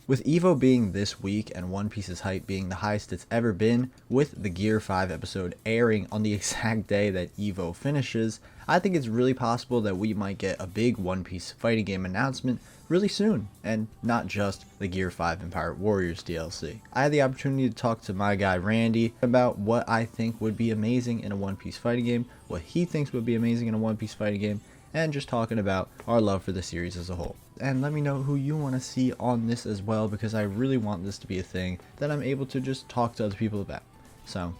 With EVO being this week and One Piece's hype being the highest it's ever been, with the Gear 5 episode airing on the exact day that EVO finishes, I think it's really possible that we might get a big One Piece fighting game announcement really soon, and not just the Gear 5 and Pirate Warriors DLC. I had the opportunity to talk to my guy Randy about what I think would be amazing in a One Piece fighting game, what he thinks would be amazing in a One Piece fighting game, and just talking about our love for the series as a whole. And let me know who you want to see on this as well, because I really want this to be a thing that I'm able to just talk to other people about. So,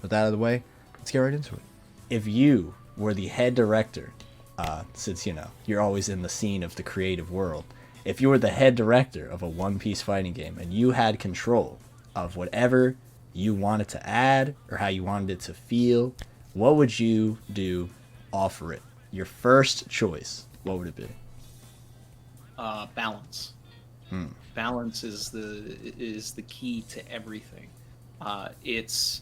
with that out of the way, let's get right into it. If you were the head director, since you're always in the scene of the creative world, if you were the head director of a One Piece fighting game and you had control of whatever you wanted to add or how you wanted it to feel, what would you do? Offer it. Your first choice, what would it be? Balance. Balance is the key to everything. It's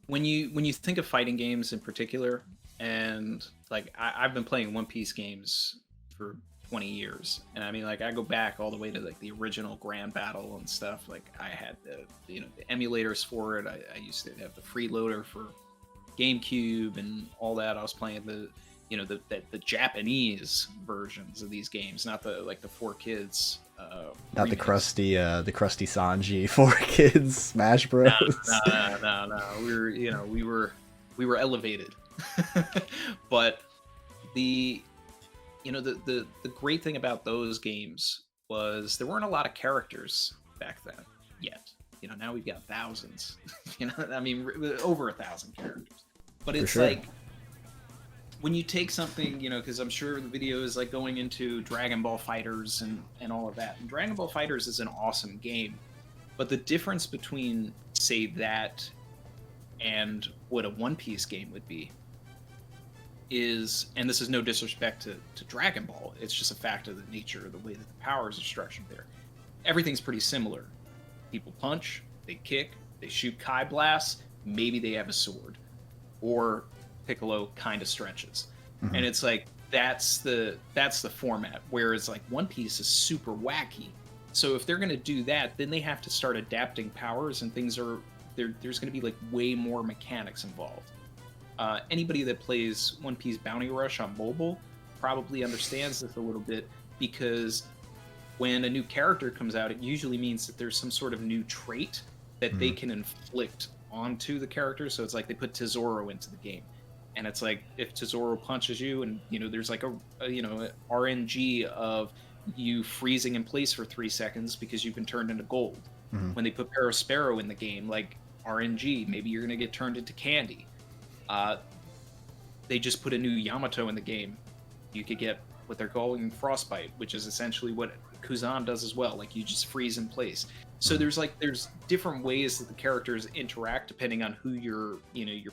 when you think of fighting games in particular, and like I've been playing One Piece games for 20 years, and I mean, like, I go back all the way to like the original Grand Battle and stuff. Like, I had the emulators for it. I used to have the freeloader for GameCube and all that. I was playing the Japanese versions of these games, not the four kids. Not remakes. the crusty Sanji 4 Kids Smash Bros. No. We were elevated, but the great thing about those games was there weren't a lot of characters back then yet. Now we've got thousands. I mean, over 1,000 characters. But it's like, when you take something, because I'm sure the video is like going into Dragon Ball Fighters and all of that. And Dragon Ball Fighters is an awesome game. But the difference between, say, that and what a One Piece game would be is, and this is no disrespect to Dragon Ball, it's just a fact of the nature of the way that the powers are structured there. Everything's pretty similar. People punch, they kick, they shoot Kai blasts, maybe they have a sword. Or Piccolo kind of stretches. Mm-hmm. And it's like, that's the format. Whereas like One Piece is super wacky. So if they're going to do that, then they have to start adapting powers, and there's going to be like way more mechanics involved. Anybody that plays One Piece Bounty Rush on mobile probably understands this a little bit, because when a new character comes out, it usually means that there's some sort of new trait that they can inflict onto the character. So it's like they put Tesoro into the game, and it's like, if Tesoro punches you, and there's like a RNG of you freezing in place for 3 seconds because you've been turned into gold. When they put Perospero in the game, like RNG, maybe you're gonna get turned into candy. They just put a new Yamato in the game. You could get what they're calling Frostbite, which is essentially what Kuzan does as well. Like, you just freeze in place. So there's different ways that the characters interact depending on who you're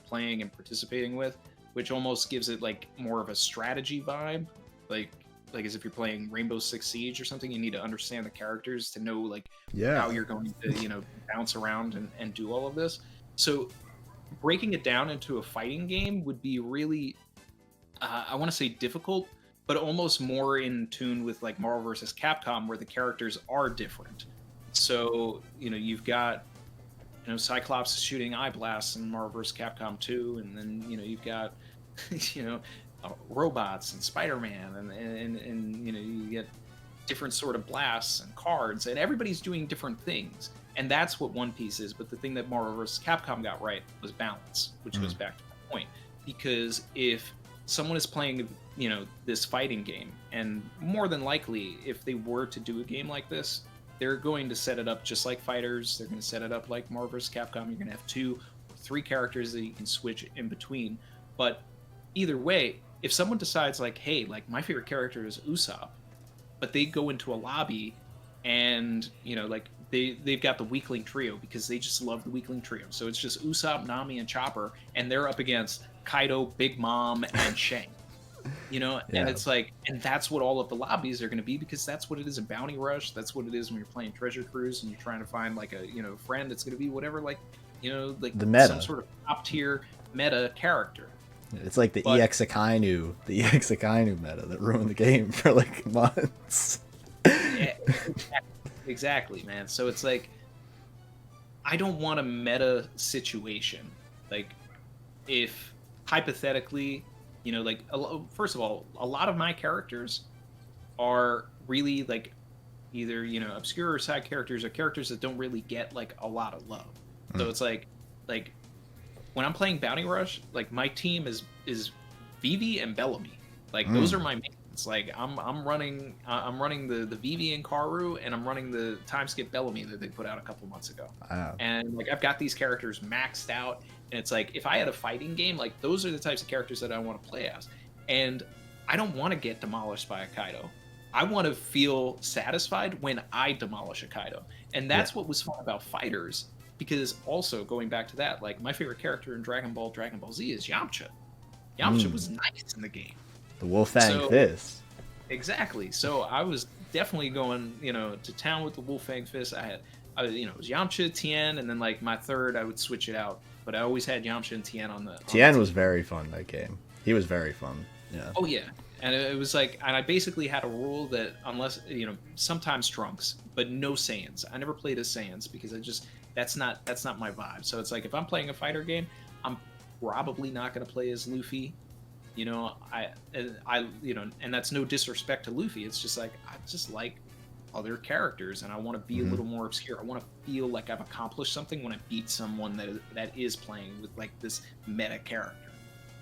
playing and participating with, which almost gives it like more of a strategy vibe. Like as if you're playing Rainbow Six Siege or something, you need to understand the characters to know how you're going to bounce around and do all of this. So breaking it down into a fighting game would be really, I want to say difficult, but almost more in tune with like Marvel vs. Capcom, where the characters are different. So, you've got, Cyclops shooting eye blasts in Marvel vs. Capcom 2, and then, you've got, robots and Spider-Man, and you get different sort of blasts and cards, and everybody's doing different things. And that's what One Piece is. But the thing that Marvel vs. Capcom got right was balance, which goes back to my point. Because if someone is playing, this fighting game, and more than likely, if they were to do a game like this, they're going to set it up just like Fighters. They're going to set it up like Marvel vs. Capcom. You're going to have 2 or 3 characters that you can switch in between. But either way, if someone decides like, hey, like, my favorite character is Usopp, but they go into a lobby and, they've got the weakling trio because they just love the weakling trio. So it's just Usopp, Nami, and Chopper, and they're up against Kaido, Big Mom, and Shanks. And it's like, and that's what all of the lobbies are going to be, because that's what it is in Bounty Rush. That's what it is when you're playing Treasure Cruise and you're trying to find like a friend that's going to be whatever, like the meta, some sort of top tier meta character. It's like the EX Akainu meta that ruined the game for like months. exactly, man. So it's like I don't want a meta situation. Like if hypothetically, like first of all, a lot of my characters are really like either obscure or side characters or characters that don't really get like a lot of love. So Mm. it's like when I'm playing Bounty Rush, like my team is Vivi and Bellamy. Like those are Mm. my mains. Like I'm running the Vivi and Karu, and I'm running the time skip Bellamy that they put out a couple months ago. Wow. And like I've got these characters maxed out, and it's like if I had a fighting game, like those are the types of characters that I want to play as. And I don't want to get demolished by a Kaido. I want to feel satisfied when I demolish a Kaido. And Yeah. that's what was fun about fighters, because also going back to that, like my favorite character in Dragon Ball Z is Yamcha. Yamcha Mm. was nice in the game. The Wolfang So Fist. exactly. So I was definitely going, to town with the Wolfang Fist. It was Yamcha, Tien, and then like my third, I would switch it out. But I always had Yamcha and Tien on the Tien was team. very fun that game. He was very fun. Yeah. Oh yeah, and it was like, and I basically had a rule that unless sometimes Trunks, but no Saiyans. I never played as Saiyans because that's not my vibe. So it's like if I'm playing a fighter game, I'm probably not going to play as Luffy. And that's no disrespect to Luffy. It's just like I just like other characters, and I want to be a Mhm. little more obscure. I want to feel like I've accomplished something when I beat someone that is playing with like this meta character.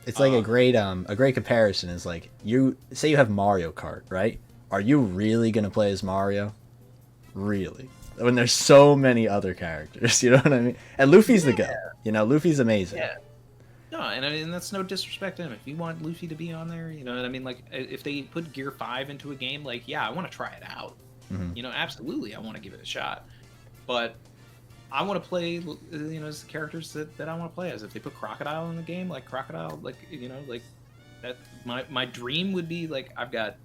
It's like Um, a great comparison is like you say you have Mario Kart, right? Are you really gonna play as Mario? Really? When there's so many other characters, you know what I mean? And Luffy's the go. Luffy's amazing. yeah, no, and I mean that's no disrespect to him. If you want Luffy to be on there, you know what I mean. Like if they put Gear 5 into a game, like yeah, I want to try it out. Hmm. Absolutely, I want to give it a shot. But I want to play, as the characters that I want to play as. If they put Crocodile in the game, like Crocodile, like like that. My dream would be like I've got,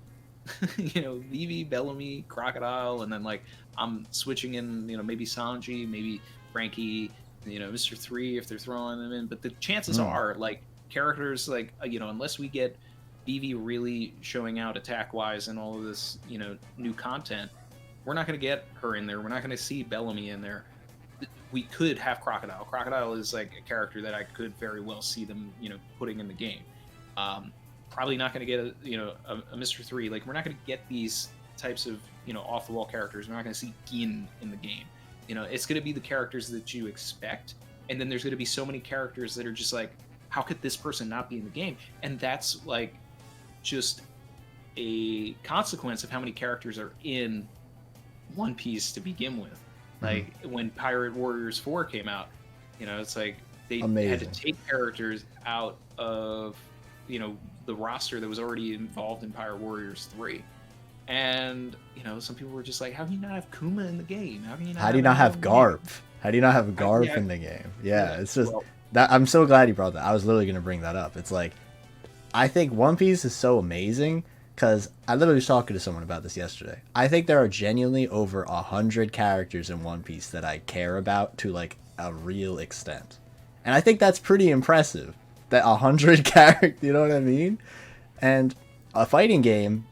Vivi, Bellamy, Crocodile, and then like I'm switching in, maybe Sanji, maybe Frankie, Mr. Three if they're throwing them in. But the chances Mm. are like characters like unless we get Vivi really showing out attack wise and all of this, new content, we're not going to get her in there. We're not going to see Bellamy in there. We could have Crocodile. Crocodile is like a character that I could very well see them, putting in the game. Probably not going to get a Mr. Three. Like we're not going to get these types of off the wall characters. We're not going to see Gin in the game. It's going to be the characters that you expect, and then there's going to be so many characters that are just like, how could this person not be in the game? And that's like just a consequence of how many characters are in One Piece to begin with. Like when Pirate Warriors 4 came out, it's like they had Amazing. to take characters out of, the roster that was already involved in Pirate Warriors 3. And, some people were just like, how do you not have Kuma in the game? How do you not How do you have not him have in the Garp? game? How do you not have I- Garp yeah, in the game? Yeah, yeah. it's just Well, that I'm so glad you brought that. I was literally gonna bring that up. It's like I think One Piece is so amazing because I literally was talking to someone about this yesterday. I think there are genuinely over 100 characters in One Piece that I care about to like a real extent, and I think that's pretty impressive. That 100 characters, you know what I mean? And a fighting game,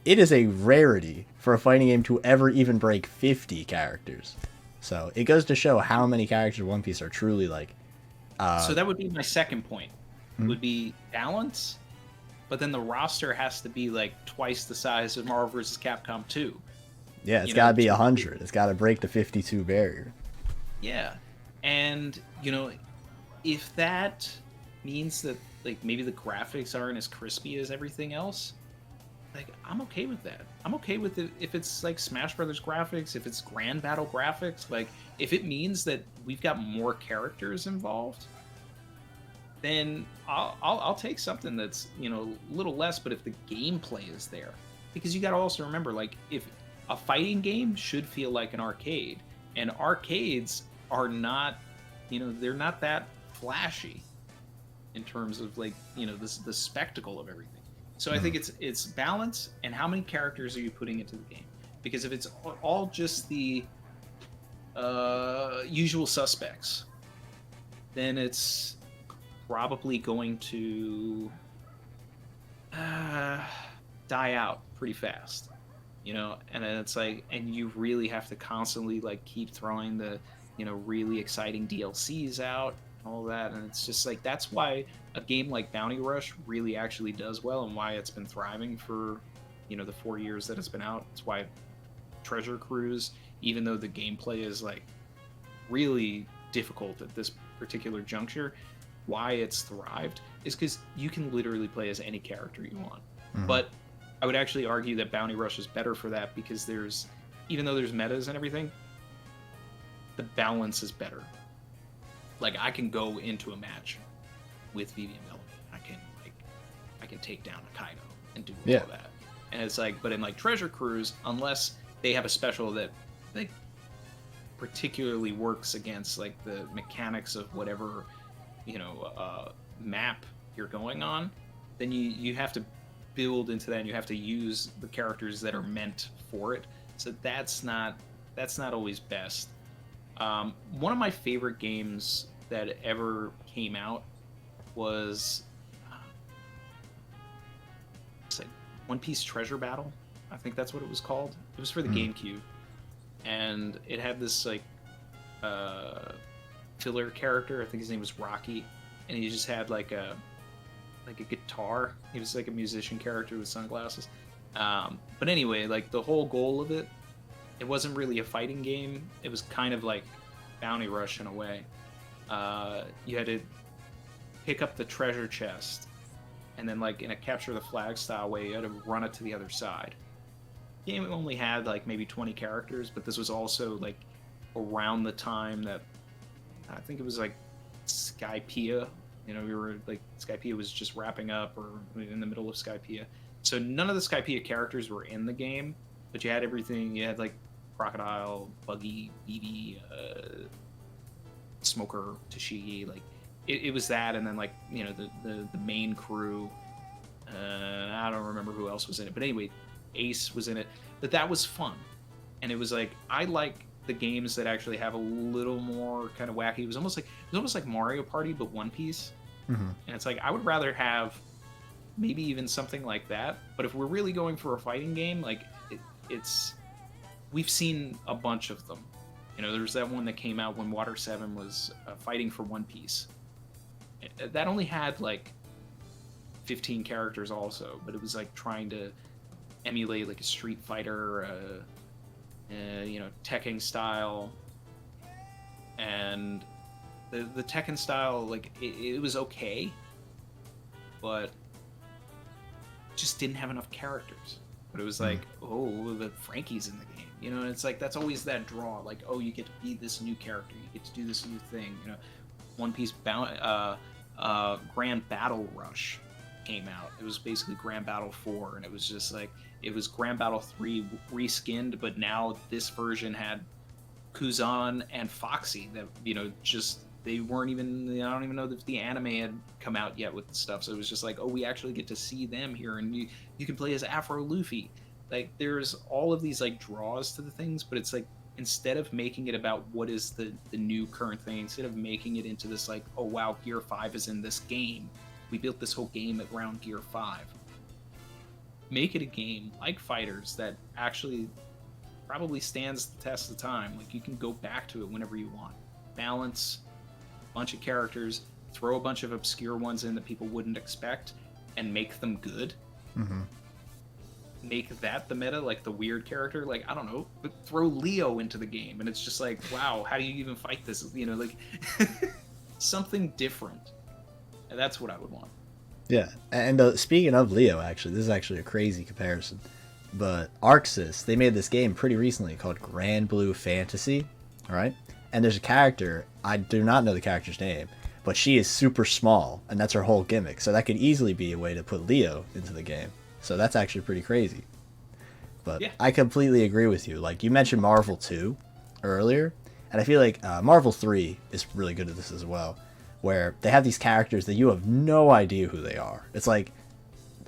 it is a rarity for a fighting game to ever even break 50 characters. So it goes to show how many characters in One Piece are truly like. so that would be my second point, Mhm. would be balance, but then the roster has to be like twice the size of Marvel vs. Capcom 2. Yeah, it's You got know, to be to- 100. It's got to break the 52 barrier. Yeah. And, if that means that like maybe the graphics aren't as crispy as everything else, like I'm okay with that. I'm okay with it if it's like Smash Brothers graphics, if it's Grand Battle graphics, like if it means that we've got more characters involved, then I'll take something that's a little less, but if the gameplay is there, because you got to also remember, like if a fighting game should feel like an arcade, and arcades are not, they're not that flashy in terms of like the spectacle of everything. So I think it's balance and how many characters are you putting into the game, because if it's all just the usual suspects, then it's probably going to die out pretty fast. you know, and then it's like, and you really have to constantly like keep throwing the, you know, really exciting DLCs out, all that, and it's just like that's why a game like Bounty Rush really actually does well, and why it's been thriving for, you know, the 4 years that it's been out. It's why Treasure Cruise, even though the gameplay is like really difficult at this particular juncture, why it's thrived is because you can literally play as any character you want. Mm-hmm. But I would actually argue that Bounty Rush is better for that because there's, even though there's metas and everything, the balance is better. Like I can go into a match with Vivian Bellamy. I can take down a Kaido and do all that. And it's like, but in like Treasure Cruise, unless they have a special that like particularly works against like the mechanics of whatever, you know, map you're going on, then you have to build into that, and you have to use the characters that are meant for it. So that's not always best. One of my favorite games that ever came out was it's like One Piece Treasure Battle. I think that's what it was called. It was for the GameCube, and it had this like filler character. I think his name was Rocky, and he just had like a guitar. He was like a musician character with sunglasses. But anyway, like the whole goal of it, it wasn't really a fighting game. It was kind of like Bounty Rush in a way. You had to pick up the treasure chest, and then like in a capture the flag style way, you had to run it to the other side. The game only had like maybe 20 characters, but this was also like around the time that I think it was like Skypiea. You know, we were like Skypiea was just wrapping up, or in the middle of Skypiea. So none of the Skypiea characters were in the game, but you had everything. You had like Crocodile, Buggy, BB, Smoker, Tashigi. Like it was that, and then like, you know, the main crew. I don't remember who else was in it, but anyway, Ace was in it. But that was fun, and it was like I like the games that actually have a little more kind of wacky. It was almost like Mario Party, but One Piece. Mm-hmm. And it's like I would rather have maybe even something like that. But if we're really going for a fighting game, like it's we've seen a bunch of them. You know, there's that one that came out when Water 7 was fighting for One Piece. That only had like 15 characters also, but it was like trying to emulate like a Street Fighter, you know, Tekken style. And the Tekken style, like it was okay, but just didn't have enough characters. But it was like, oh, the Frankie's in the game, you know. And it's like that's always that draw. Like, oh, you get to be this new character, you get to do this new thing, you know. One Piece Grand Battle Rush came out. It was basically Grand Battle 4, and it was just like it was Grand Battle 3 reskinned, but now this version had Kuzan and Foxy that, you know, just they weren't even, I don't even know if the anime had come out yet with the stuff. So it was just like, oh, we actually get to see them here, and you can play as Afro Luffy. Like there's all of these like draws to the things, but it's like instead of making it about what is the new current thing, instead of making it into this like, oh wow, Gear 5 is in this game, we built this whole game around Gear 5. Make it a game like Fighters that actually probably stands the test of time. Like you can go back to it whenever you want. Balance, bunch of characters, throw a bunch of obscure ones in that people wouldn't expect, and make them good. Mm-hmm. Make that the meta, like the weird character. Like I don't know, but throw Leo into the game, and it's just like, wow, how do you even fight this? You know, like something different. And that's what I would want. Yeah, and speaking of Leo, actually, this is actually a crazy comparison. But Arxis, they made this game pretty recently called Grand Blue Fantasy, all right? And there's a character, I do not know the character's name, but she is super small, and that's her whole gimmick. So that could easily be a way to put Leo into the game. So that's actually pretty crazy. But yeah. I completely agree with you. Like, you mentioned Marvel 2 earlier, and I feel like Marvel 3 is really good at this as well, where they have these characters that you have no idea who they are. It's like,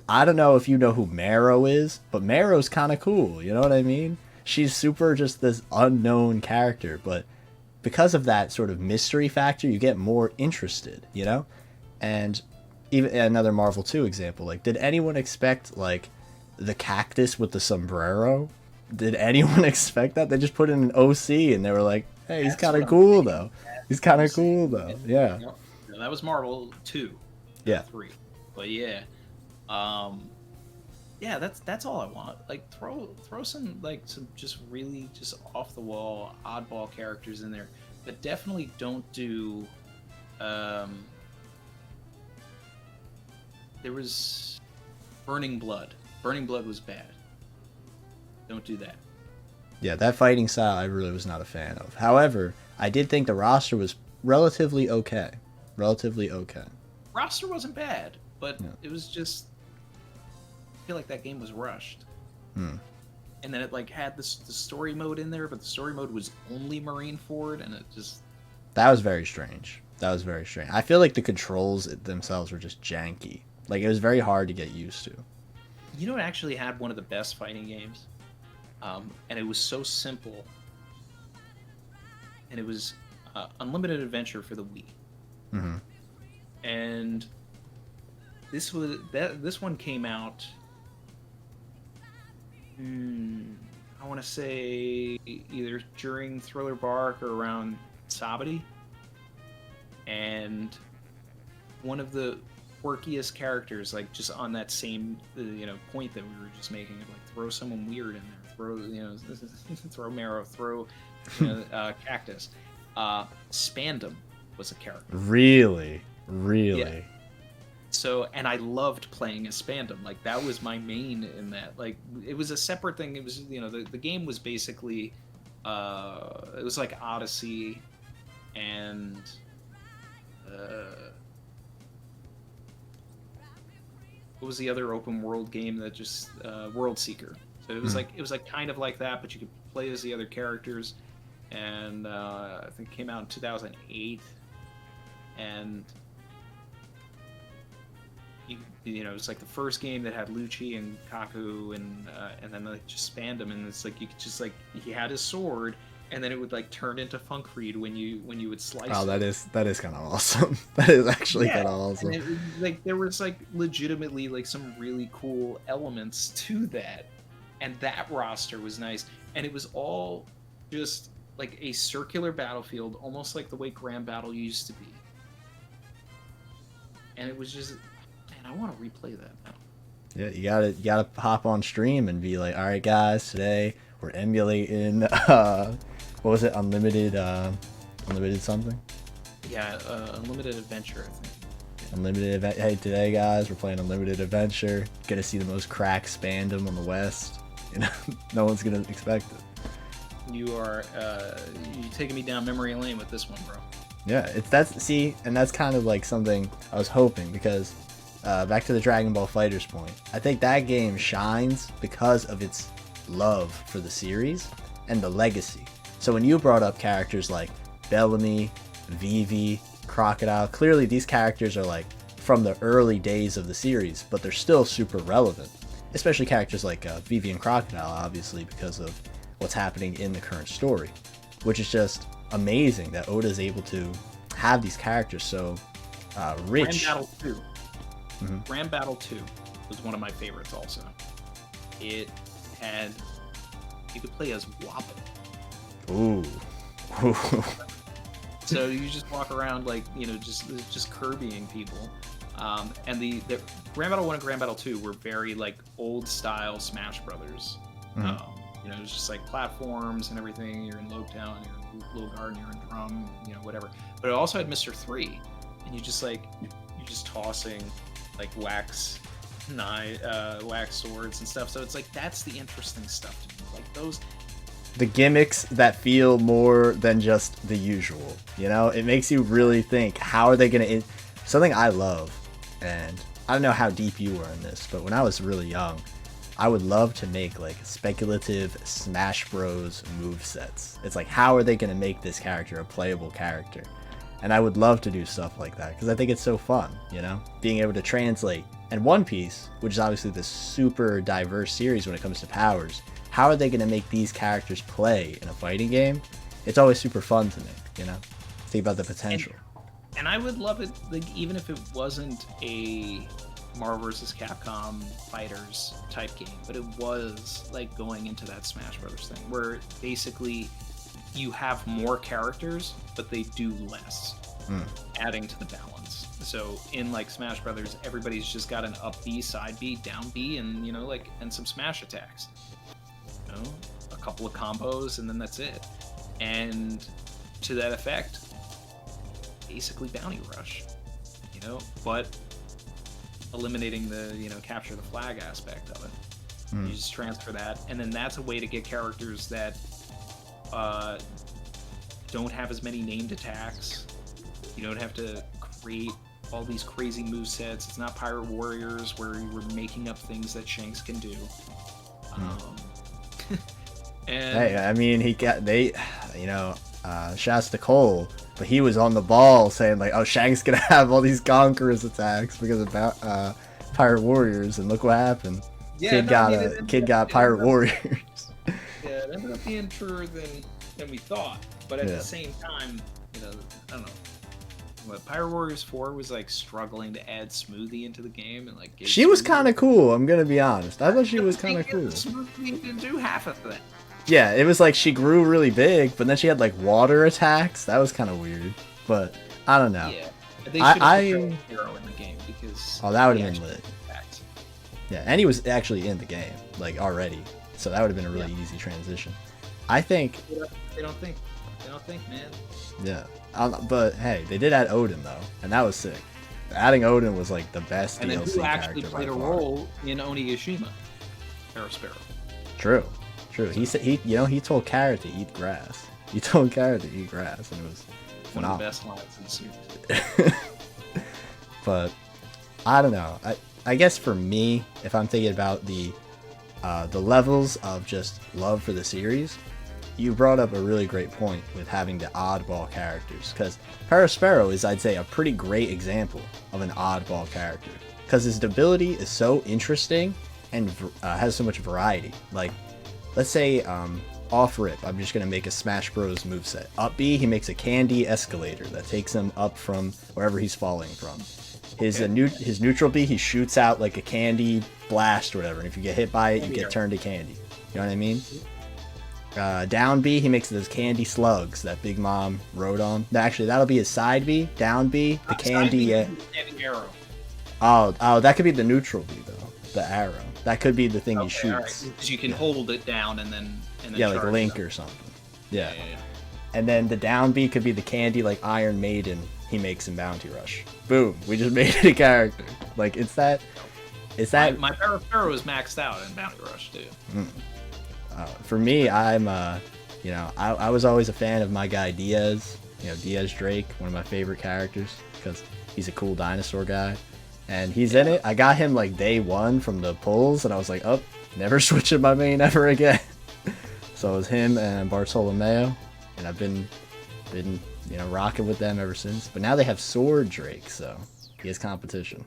I don't know if you know who Marrow is, but Marrow's kind of cool, you know what I mean? She's super just this unknown character, but because of that sort of mystery factor, you get more interested, you know? And even another Marvel 2 example, like, did anyone expect, like, the cactus with the sombrero did anyone expect that? They just put in an OC and they were like, hey, he's That's kind what of I'm cool saying. though. He's That's what kind I'm of cool saying. though. Yeah. No, no, that was Marvel 2, Yeah. 3. But yeah, um, yeah, that's all I want. Like throw some like some just really just off the wall oddball characters in there, but definitely don't do. Um, there was Burning Blood. Burning Blood was bad. Don't do that. Yeah, that fighting style I really was not a fan of. However, I did think the roster was relatively okay. Relatively okay. Roster wasn't bad, but Yeah. it was just. I feel like that game was rushed. Hmm. And then it like had the story mode in there, but the story mode was only Marineford, and it just That was very strange. That was very strange. I feel like the controls themselves were just janky. Like it was very hard to get used to. you know it actually had one of the best fighting games, and it was so simple, and it was Unlimited Adventure for the Wii, Hmm. and this one came out. I want to say either during Thriller Bark or around Sabati, and one of the quirkiest characters, like just on that same point that we were just making, of like throw someone weird in there, throw throw Marrow, throw Cactus. Spandam was a character. Really? Really? Yeah. So, and I loved playing as Spandam. Like that was my main in that. Like it was a separate thing. It was the game was basically it was like Odyssey and what was the other open world game that just World Seeker. So it was like kind of like that, but you could play as the other characters. And I think it came out in 2008, and it's like the first game that had Lucci and Kaku and then like just Spandam, and it's like you could just like he had his sword, and then it would like turn into Funkreed when you would slice. Oh, it. that is kind of awesome. That is actually Yeah, kind of awesome. and like there was like legitimately like some really cool elements to that, and that roster was nice, and it was all just like a circular battlefield, almost like the way Grand Battle used to be, and it was just. I want to replay that now. Yeah, you gotta hop on stream and be like, all right, guys, today we're emulating what was it, unlimited something? Yeah, Unlimited Adventure, I think. Unlimited event. Hey, today, guys, we're playing Unlimited Adventure. Gonna see the most cracked Spandam on the West. No one's gonna expect it. You are you taking me down memory lane with this one, bro. Yeah, and that's kind of like something I was hoping, because back to the Dragon Ball FighterZ point, I think that game shines because of its love for the series and the legacy. So when you brought up characters like Bellamy, Vivi, Crocodile, clearly these characters are like from the early days of the series, but they're still super relevant. Especially characters like Vivi and Crocodile, obviously, because of what's happening in the current story, which is just amazing that Oda's able to have these characters so rich. Grand Battle 2. Mm-hmm. Grand Battle 2 was one of my favorites also. It had... You could play as Wappa. Ooh. So you just walk around like, just Kirbying people. And the Grand Battle 1 and Grand Battle 2 were very like old style Smash Brothers. Mm-hmm. It was just like platforms and everything. You're in Lopetown, you're in Little Garden, you're in Drum, whatever. But it also had Mr. 3. And you're just tossing like wax swords and stuff. So it's like that's the interesting stuff to me. Like those The gimmicks that feel more than just the usual, it makes you really think, how are they gonna something I love, and I don't know how deep you were in this, but when I was really young, I would love to make like speculative Smash Bros movesets. It's like, how are they gonna make this character a playable character? And I would love to do stuff like that, because I think it's so fun, being able to translate. And One Piece, which is obviously this super diverse series when it comes to powers, how are they going to make these characters play in a fighting game? It's always super fun to me, Think about the potential. And I would love it, like even if it wasn't Marvel vs. Capcom fighters type game, but it was like going into that Smash Brothers thing where basically you have more characters, but they do less, adding to the balance. So in like Smash Brothers, everybody's just got an up B, side B, down B, and and some smash attacks. A couple of combos, and then that's it. And to that effect, basically Bounty Rush, but eliminating the capture the flag aspect of it. You just transfer that, and then that's a way to get characters that don't have as many named attacks. You don't have to create all these crazy movesets. It's not Pirate Warriors where you were making up things that Shanks can do. And hey, I mean, shouts to Cole, but he was on the ball saying like, "Oh, Shank's gonna have all these Conquerors attacks because of Pirate Warriors," and look what happened. Kid got Pirate Warriors. Yeah, it ended up being truer than we thought, but at the same time, I don't know. What Pirate Warriors 4 was like struggling to add Smoothie into the game, and like she was kind of cool. I'm gonna be honest. I thought she was kind of cool. Smoothie didn't do half of that. Yeah, it was like she grew really big, but then she had like water attacks. That was kind of weird, but I don't know. Yeah, they should have put Hero in the game because that would have been lit. Yeah, and he was actually in the game like already, so that would have been a really easy transition. I think they don't think, man. Yeah, but hey, they did add Odin though, and that was sick. Adding Odin was like the best and DLC who character actually played a by far. role in Onigashima? Sparrow. True. He said he told Carrot to eat grass. He told Carrot to eat grass, and it was one of the best lines in Super. But I don't know. I guess for me, if I'm thinking about the levels of just love for the series, you brought up a really great point with having the oddball characters, because Sparrow is, I'd say, a pretty great example of an oddball character, because his ability is so interesting and has so much variety. Like, let's say off rip, I'm just gonna make a Smash Bros moveset. Up B, he makes a candy escalator that takes him up from wherever he's falling from. His neutral B, he shoots out like a candy blast or whatever, and if you get hit by it, you get turned to candy. You know what I mean? Down B, he makes those candy slugs that Big Mom rode on. Actually, that'll be his side B. Down B, the candy. Arrow. Oh, that could be the neutral B though. The arrow. That could be the thing he shoots. Because you can hold it down and then like Link or something. Yeah. And then the down B could be the candy like Iron Maiden. He makes in Bounty Rush. Boom! We just made it a character. Like it's that. My Sparrow is maxed out in Bounty Rush too. For me, I'm I was always a fan of my guy Diaz. Diaz Drake, one of my favorite characters because he's a cool dinosaur guy. And he's in it. I got him like day one from the pulls, and I was like, oh, never switching my main ever again. So it was him and Bartolomeo, and I've been rocking with them ever since. But now they have Sword Drake, so he has competition.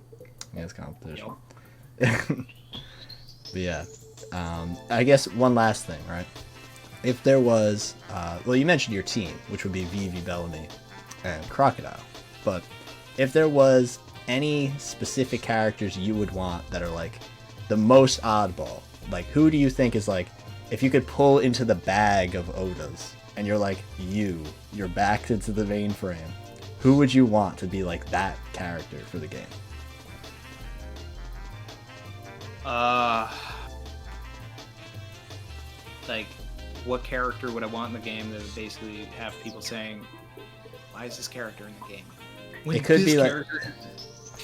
But yeah, I guess one last thing, right? If there was, you mentioned your team, which would be Vivi, Bellamy, and Crocodile. But if there was any specific characters you would want that are like the most oddball, like who do you think is like, if you could pull into the bag of Odas and you're like you're backed into the mainframe, who would you want to be like that character for the game? Like what character would I want in the game that would basically have people saying, why is this character in the game?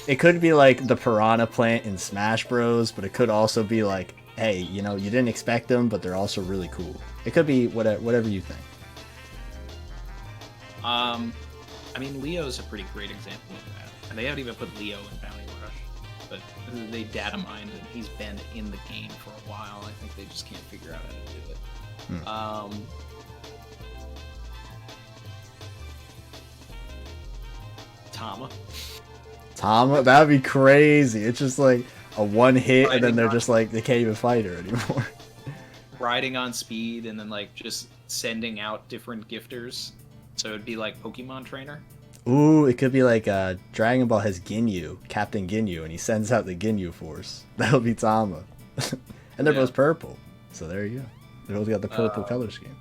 It could be like the Piranha Plant in Smash Bros, but it could also be like, hey, you didn't expect them, but they're also really cool. It could be whatever you think. I mean, Leo's a pretty great example of that. And they haven't even put Leo in Bounty Rush, but they data mined and he's been in the game for a while. I think they just can't figure out how to do it. Tama, that'd be crazy. It's just like a one hit, and then they're just like, they can't even fight her anymore. Riding on speed, and then like just sending out different gifters. So it'd be like Pokemon Trainer. Ooh, it could be like Dragon Ball has Ginyu, Captain Ginyu, and he sends out the Ginyu Force. That'll be Tama. And they're Yeah. both purple. So there you go. They both got the purple color scheme.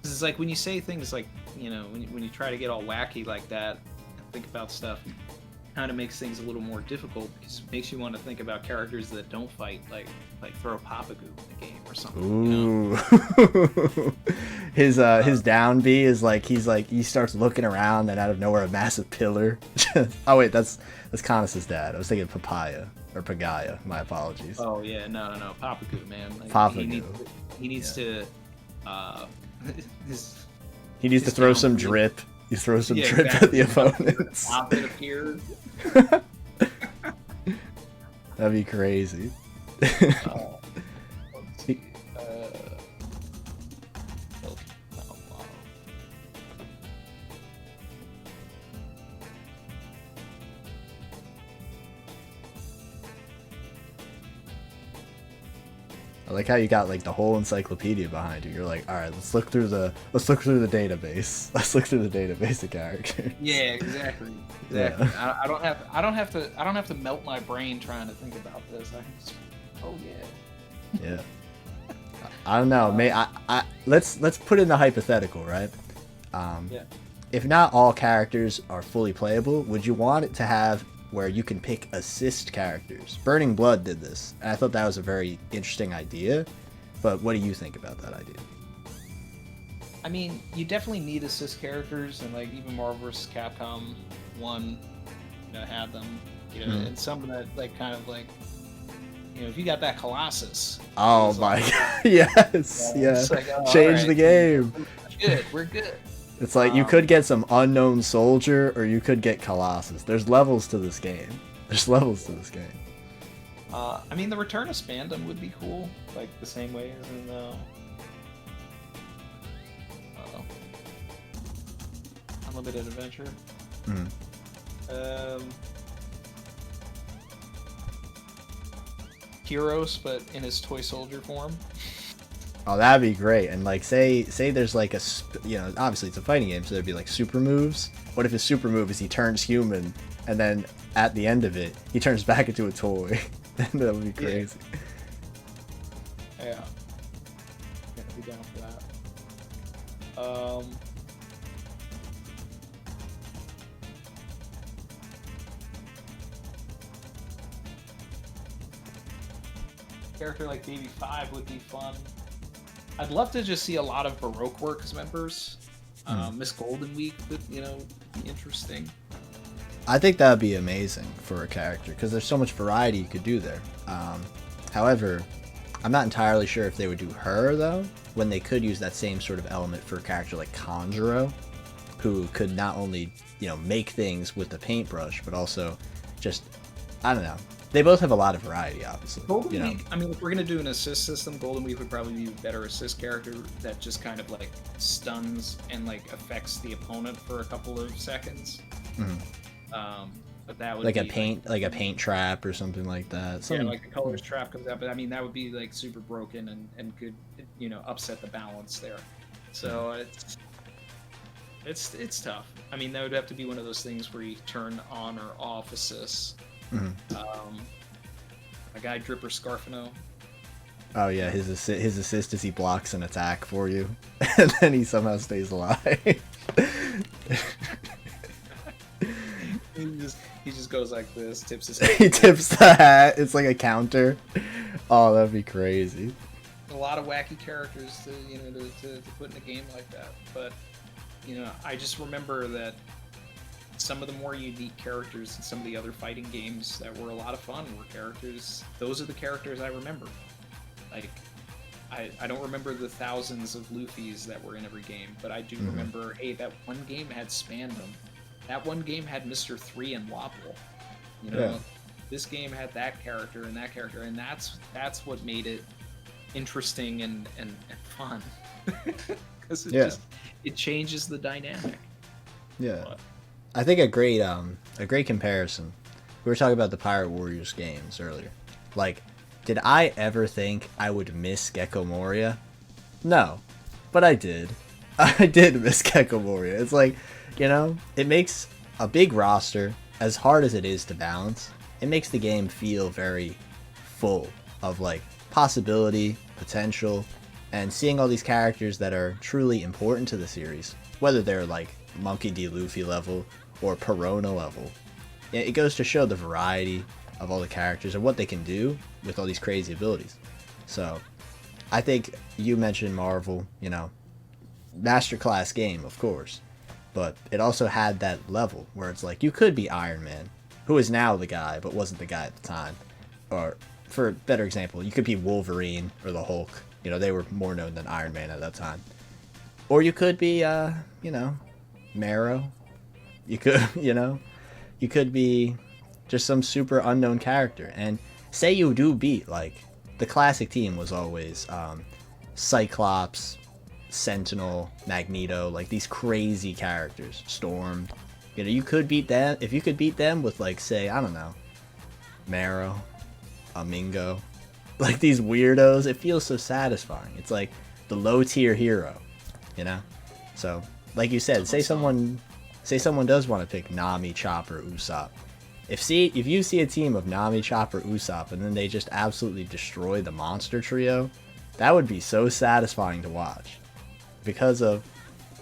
It's like when you say things like, when you try to get all wacky like that and think about stuff, it kind of makes things a little more difficult because it makes you want to think about characters that don't fight, like throw Papagoo in the game or something. Ooh. His down B is like he starts looking around and out of nowhere a massive pillar. Oh wait, that's Canis' dad. I was thinking Papaya or Pagaya. My apologies. Oh yeah, no, Papagoo, man. Like, Papagoo. He needs to. He needs to throw some drip. He throws some drip exactly. at the opponents. Pop it appeared. That'd be crazy. Let's see. I like how you got like the whole encyclopedia behind you. You're like, all right, let's look through the database. Let's look through the database of characters. Yeah, exactly. Yeah. I don't have to melt my brain trying to think about this. I can just, oh yeah. Yeah. I don't know. Let's put in the hypothetical, right? Yeah. If not all characters are fully playable, would you want it to have where you can pick assist characters? Burning Blood did this, and I thought that was a very interesting idea. But what do you think about that idea? I mean, you definitely need assist characters, and like even Marvel vs. Capcom 1, had them. And some of that like kind of like, if you got that Colossus. Oh my god! Yes, yeah. Like, Change the game. We're good. It's like you could get some unknown soldier, or you could get Colossus. There's levels to this game. I mean, the return of Spandam would be cool, like the same way as in Unlimited Adventure. Heroes, but in his toy soldier form. Oh, that'd be great. And like, say there's like obviously it's a fighting game, so there'd be like super moves. What if his super move is he turns human, and then at the end of it, he turns back into a toy? That would be crazy. Yeah. I'd be down for that. Character like Baby 5 would be fun. I'd love to just see a lot of Baroque Works members. Miss Golden Week would, be interesting. I think that would be amazing for a character because there's so much variety you could do there. However, I'm not entirely sure if they would do her though, when they could use that same sort of element for a character like Conjuro, who could not only make things with the paintbrush, but also just, I don't know. They both have a lot of variety, obviously. Golden Week, I mean, if we're going to do an assist system, Golden Week would probably be a better assist character that just kind of like stuns and like affects the opponent for a couple of seconds. But that would like be a paint trap or something like that. Yeah, like a colors trap comes out, but I mean that would be like super broken and could upset the balance there. So it's tough. I mean, that would have to be one of those things where you turn on or off assists. A guy Dripper Scarfino. Oh yeah, his assist is he blocks an attack for you, and then he somehow stays alive. He just goes like this, tips his hat. He tips the hat. It's like a counter. Oh, that'd be crazy. A lot of wacky characters to put in a game like that, but I just remember that some of the more unique characters in some of the other fighting games that were a lot of fun were characters. Those are the characters I remember. Like, I don't remember the thousands of Luffys that were in every game, but I do remember, hey, that one game had Spandam. That one game had Mr. 3 and Wapple. This game had that character, and that's what made it interesting and fun. Because it changes the dynamic. Yeah. But I think a great comparison. We were talking about the Pirate Warriors games earlier. Like, did I ever think I would miss Gecko Moria? No. but I did. I did miss Gecko Warrior. It's like, it makes a big roster, as hard as it is to balance, it makes the game feel very full of like possibility, potential, and seeing all these characters that are truly important to the series, whether they're like Monkey D. Luffy level or Perona level. It goes to show the variety of all the characters and what they can do with all these crazy abilities. So I think you mentioned Marvel, masterclass game, of course, but it also had that level where it's like you could be Iron Man, who is now the guy but wasn't the guy at the time, or for a better example, you could be Wolverine or the Hulk. They were more known than Iron Man at that time. Or you could be Marrow. You could you could be just some super unknown character. And say you do beat, like, the classic team was always Cyclops, Sentinel, Magneto, like these crazy characters, Storm. You could beat them. If you could beat them with, like, say, I don't know, Marrow, Amingo, like these weirdos, it feels so satisfying. It's like the low tier hero, So, like you said, say someone does want to pick Nami, Chopper, Usopp. If you see a team of Nami, Chopper, Usopp, and then they just absolutely destroy the monster trio, that would be so satisfying to watch, because of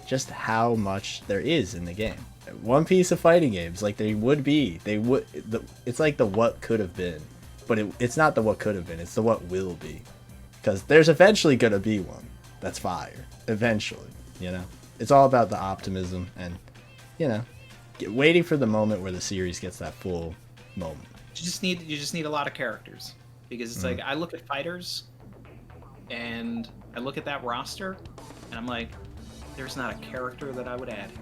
just how much there is in the game. One Piece of fighting games, like it's like the what could have been, but it's not the what could have been, it's the what will be, because there's eventually gonna be one that's fire. Eventually, it's all about the optimism and waiting for the moment where the series gets that full moment. You just need a lot of characters, because it's like I look at fighters and I look at that roster and I'm like, there's not a character that I would add here.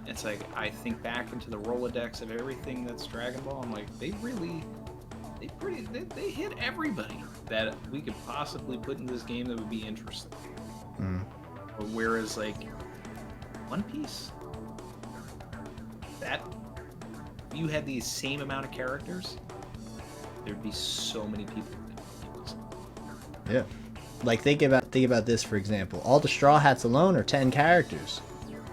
It's like I think back into the Rolodex of everything that's Dragon Ball. I'm like, they hit everybody that we could possibly put in this game that would be interesting. Whereas like One Piece, that you had the same amount of characters, there'd be so many people. Yeah. Like think about this, for example. All the Straw Hats alone are 10 characters.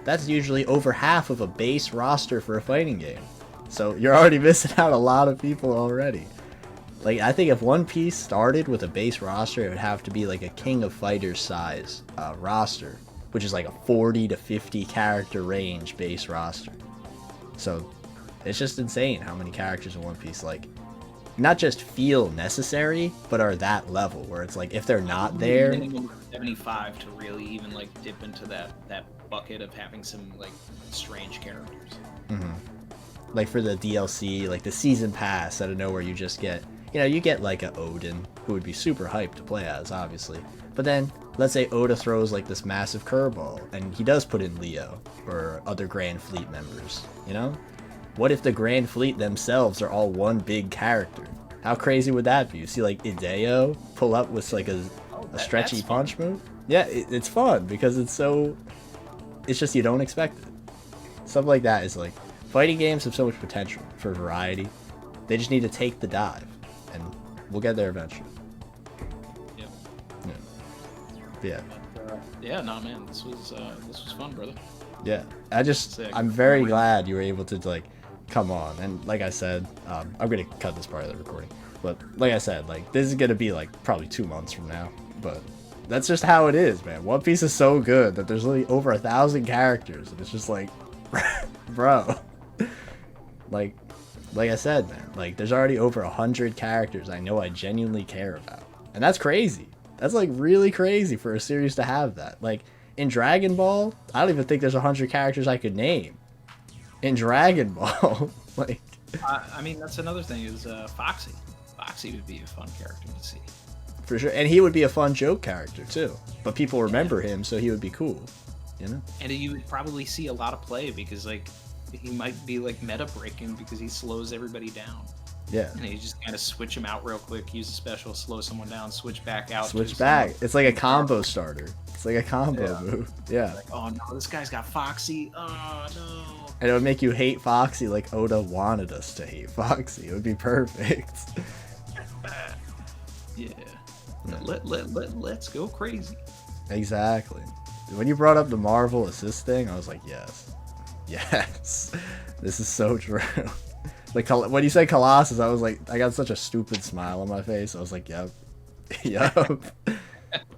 That's usually over half of a base roster for a fighting game. So you're already missing out a lot of people already. Like, I think if One Piece started with a base roster, it would have to be like a King of Fighters size roster, which is like a 40 to 50 character range base roster. So it's just insane how many characters in One Piece, like, not just feel necessary, but are that level where it's like if they're not there, minimum 75 to really even like dip into that bucket of having some like strange characters. Like for the DLC, like the season pass out of nowhere, you just get, you get like a Odin, who would be super hyped to play as, obviously. But then let's say Oda throws like this massive curveball and he does put in Leo or other Grand Fleet members, What if the Grand Fleet themselves are all one big character? How crazy would that be? You see like Ideo pull up with like a stretchy punch move? Yeah, it's fun because it's just you don't expect it. Stuff like that is like, fighting games have so much potential for variety. They just need to take the dive, and we'll get there eventually. Yep. Yeah. Yeah, no, man, this was fun, brother. Yeah, I'm very glad you were able to like come on, and like I said, I'm gonna cut this part of the recording, but like I said, like this is gonna be like probably 2 months from now, but that's just how it is, man. One Piece is so good that there's literally over 1,000 characters, and it's just like, bro, like I said, man, like there's already over 100 characters I know I genuinely care about, and that's crazy. That's like really crazy for a series to have that. Like in Dragon Ball, I don't even think there's 100 characters I could name. In Dragon Ball, like, I mean, that's another thing is Foxy. Foxy would be a fun character to see. For sure, and he would be a fun joke character too. But people remember him, so he would be cool, And you would probably see a lot of play because like he might be like meta breaking because he slows everybody down. Yeah. And you just kind of switch him out real quick, use a special, slow someone down, switch back out. Switch back. It's like a combo starter. It's like a combo move. Yeah. Like, oh no, this guy's got Foxy. Oh no. And it would make you hate Foxy like Oda wanted us to hate Foxy. It would be perfect. Yeah. Let's go crazy. Exactly. When you brought up the Marvel assist thing, I was like, yes. Yes. This is so true. Like, when you said Colossus, I was like, I got such a stupid smile on my face. I was like, yep. Yep.